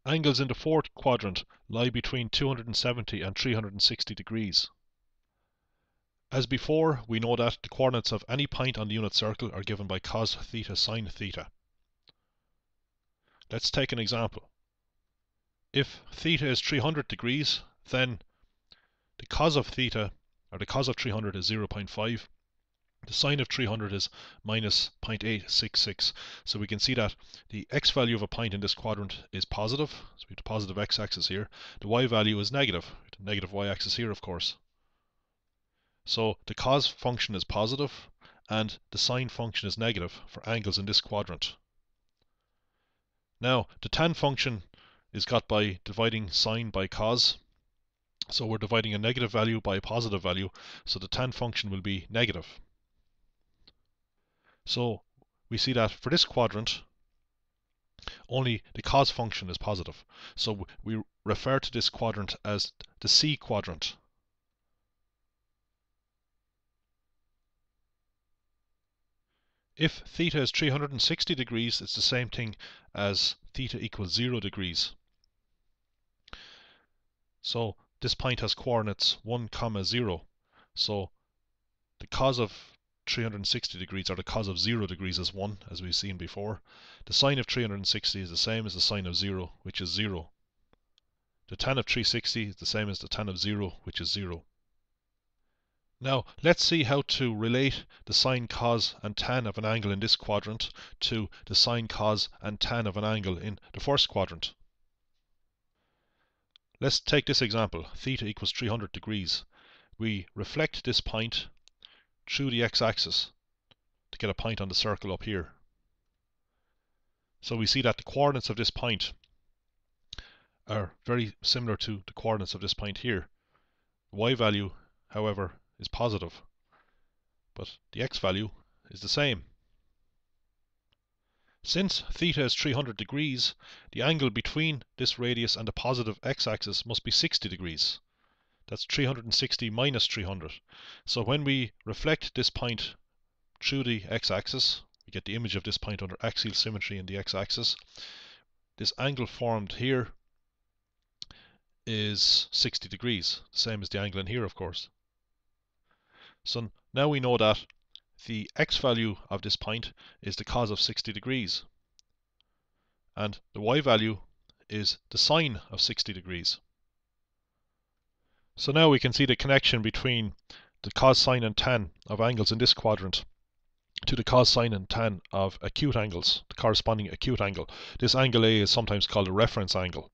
Angles in the fourth quadrant lie between 270 and 360 degrees. As before, we know that the coordinates of any point on the unit circle are given by cos theta sin theta. Let's take an example. If theta is 300 degrees, then the cos of theta, or the cos of 300 is 0.5. The sine of 300 is minus 0.866. So we can see that the x value of a point in this quadrant is positive. So we have the positive x-axis here. The y value is negative. The negative y-axis here, of course. So the cos function is positive and the sine function is negative for angles in this quadrant. Now, the tan function is got by dividing sine by cos. So we're dividing a negative value by a positive value. So the tan function will be negative. So we see that for this quadrant, only the cos function is positive. So we refer to this quadrant as the C quadrant. If theta is 360 degrees, it's the same thing as theta equals 0 degrees. So this point has coordinates 1, 0. So the cos of 360 degrees, or the cos of 0 degrees, is 1, as we've seen before. The sine of 360 is the same as the sine of 0, which is 0. The tan of 360 is the same as the tan of 0, which is 0. Now, let's see how to relate the sine, cos and tan of an angle in this quadrant to the sine, cos and tan of an angle in the first quadrant. Let's take this example. Theta equals 300 degrees. We reflect this point through the x-axis to get a point on the circle up here. So we see that the coordinates of this point are very similar to the coordinates of this point here. The y value, however, is positive, but the x value is the same. Since theta is 300 degrees, the angle between this radius and the positive x-axis must be 60 degrees. That's 360 minus 300. So when we reflect this point through the x-axis, we get the image of this point under axial symmetry in the x-axis. This angle formed here is 60 degrees, same as the angle in here, of course. So now we know that the x value of this point is the cos of 60 degrees, and the y value is the sine of 60 degrees. So now we can see the connection between the cos, sine and tan of angles in this quadrant to the cos, sine and tan of acute angles, the corresponding acute angle. This angle A is sometimes called a reference angle.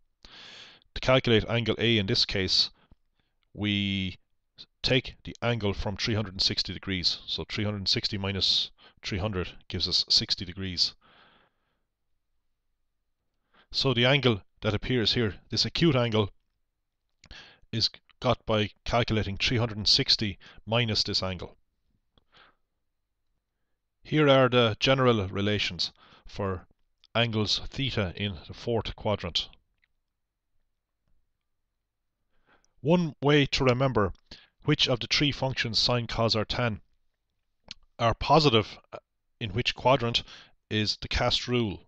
To calculate angle A in this case, we take the angle from 360 degrees. So 360 minus 300 gives us 60 degrees. So the angle that appears here, this acute angle, is got by calculating 360 minus this angle. Here are the general relations for angles theta in the fourth quadrant. One way to remember which of the three functions sine, cos or tan are positive in which quadrant is the cast rule.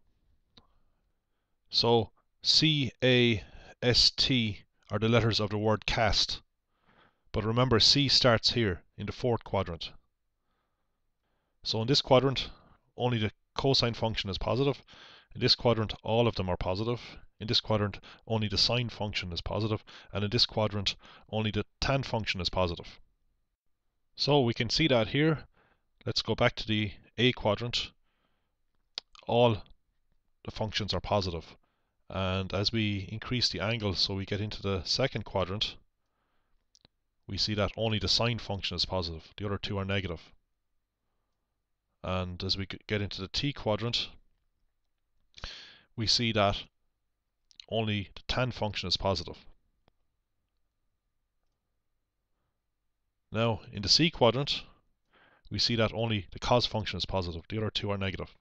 So C, A, S, T are the letters of the word cast. But remember, C starts here in the fourth quadrant. So in this quadrant, only the cosine function is positive. In this quadrant, all of them are positive. In this quadrant, only the sine function is positive. And in this quadrant, only the tan function is positive. So we can see that here. Let's go back to the A quadrant. All the functions are positive. And as we increase the angle, so we get into the second quadrant, we see that only the sine function is positive. The other two are negative. And as we get into the T quadrant, we see that only the tan function is positive. Now, in the C quadrant, we see that only the cos function is positive. The other two are negative.